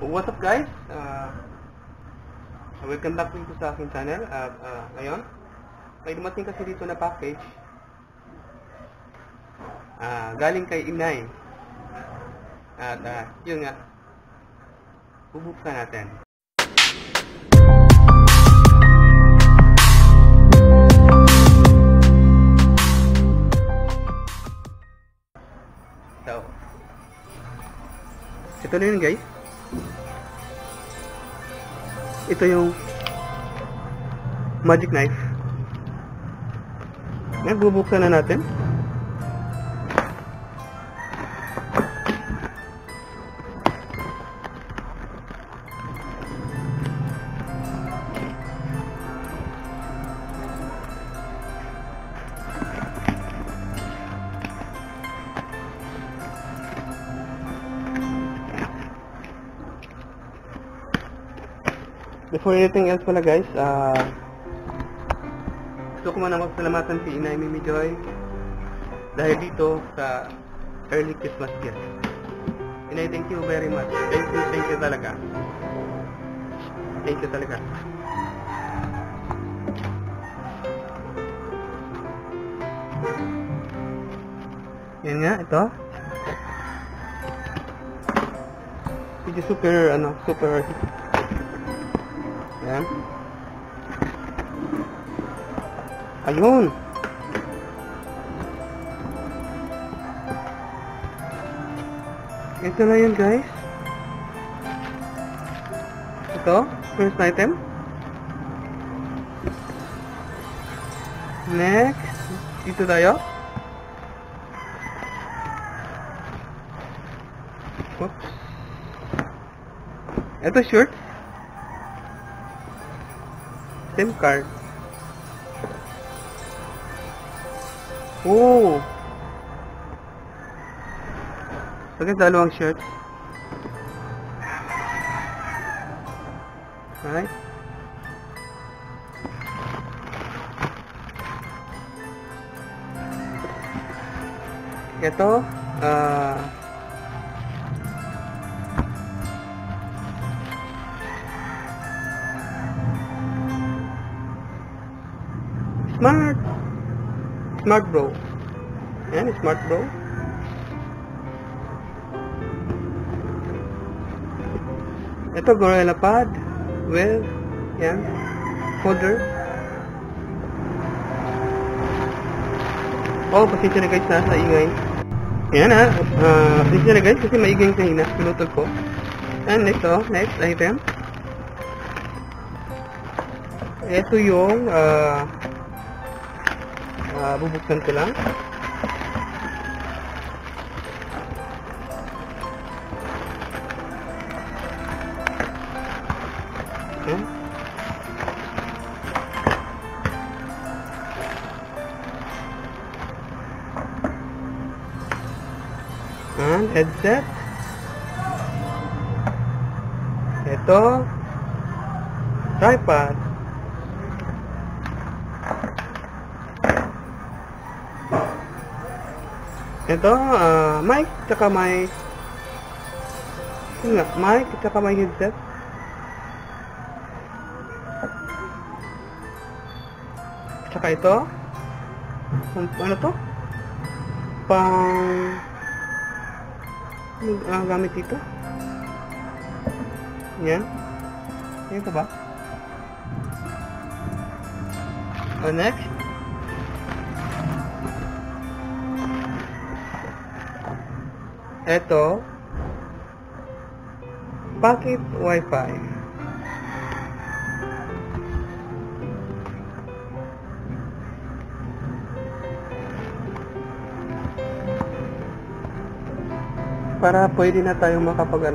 What's up guys? Welcome back dito sa aking channel. At ngayon, may dumating kasi dito na package galing kay Inay. At yun nga, bubuksan natin. So, ito na yun guys. Ito yung magic knife. Bubuksan na natin. Before anything else pala guys, gusto ko muna magsalamatan si Inay Mimi Joy dahil dito sa early Christmas gift. Inay, thank you very much. Thank you talaga. Thank you talaga. Yan nga, ito. Ito super, super. Yan. Ayun. Ito na yun guys. Ito, first item. Next, dito tayo. Oops. Ito shirt. SIM card. Oh. Bakit dalawang shirts? Alright. Ito, Smart Bro. Yan, Smart Bro. Ito, Gorilla Pad with, yan, holder. Oh, pasensya na guys sa ingay. Yan pasensya na guys kasi maingay sa hina, pinutol ko. And next item. Ito yung, bubuksan ko lang. Okay. And headset. Ito, tripod. Ito, mic, tsaka may mic, tsaka may headset. Tsaka ito, ano to? Pang gamit dito. Yan. Ito ba? Next. Ito, pocket Wi-Fi. Para pwede na tayong makapag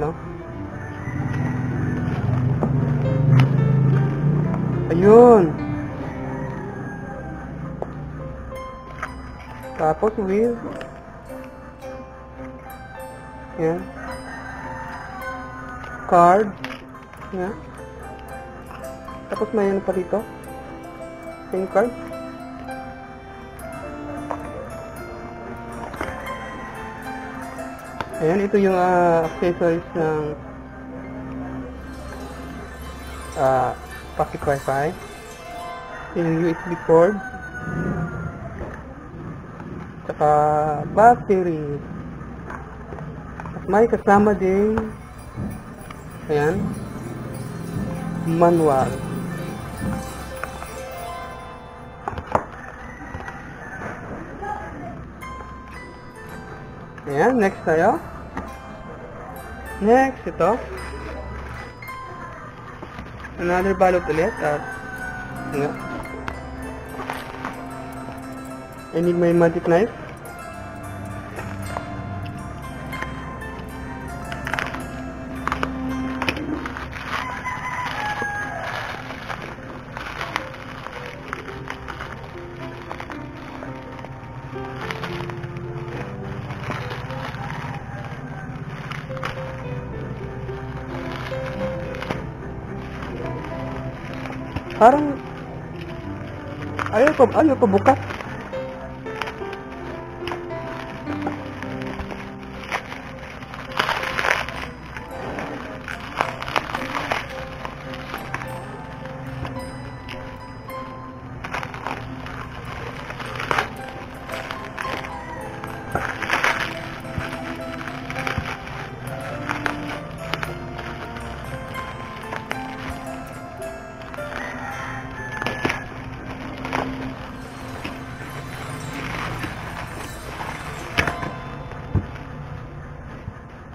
ayun. Tapos with yan. Card. Yan. Tapos may ano pa dito. SIM card. Ayan, ito yung accessories ng pocket wifi, yung USB cord, tsaka battery. At may kasama din, ayan, manual. Ayan, next tayo. Next, ito. Another balot ulit. At, I need my magic knife. Parang ayaw ko bukas.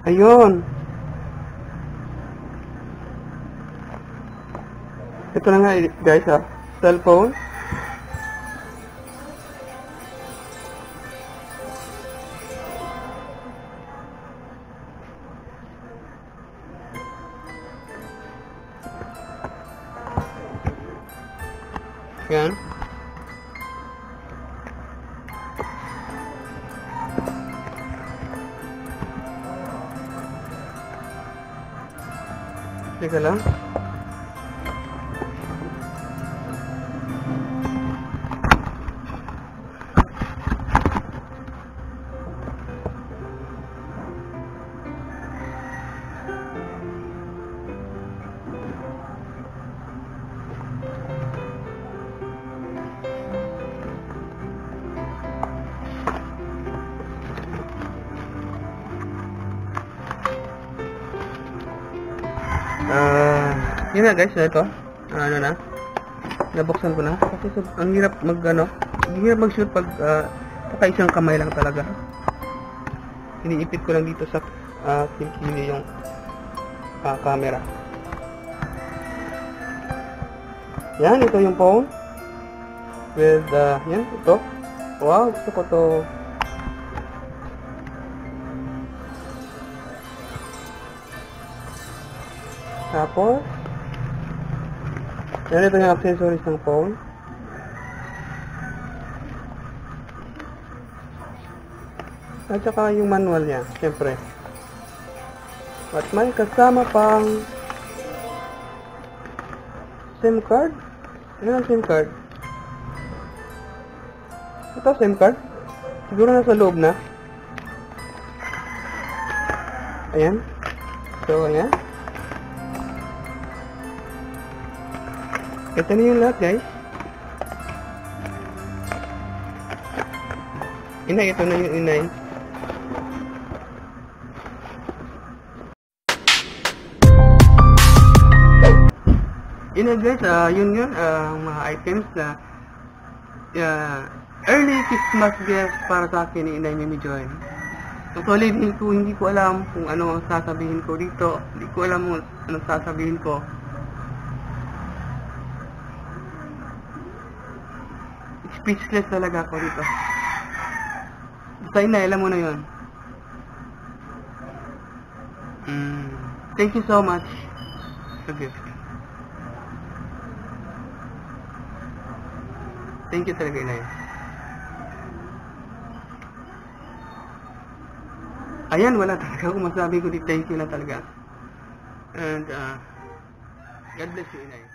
Ayun. Ito na nga guys cellphone. Yan. Teka lang. Yun na guys, ito. Ano na? Nabuksan ko na. Kasi ang hirap mag-shoot pag isang kamay lang talaga. Iniipit ko lang dito sa kilikili yung camera. Yan, ito yung phone. With, yan, ito. Wow, gusto ko to. Tapos, yan, ito yung accessories ng phone. At saka yung manual niya, syempre. At may kasama pang SIM card. Ano ang SIM card? Ito SIM card. Siguro nasa loob na. Ayan. So, ayan. Ito na yung lahat guys. Inay, ito na yung inay. Inay guys, yun mga items na early Christmas gift para sa akin ni Inay Mimi Joy. Actually, hindi ko alam kung ano ang sasabihin ko dito. Hindi ko alam kung ano sasabihin ko. Speechless talaga ako dito. Basta Inay, alam mo na yun. Thank you so much for the gift. Thank you talaga, Inay. Ayan, wala talaga akong masabi kundi thank you na talaga. And God bless you, Inay.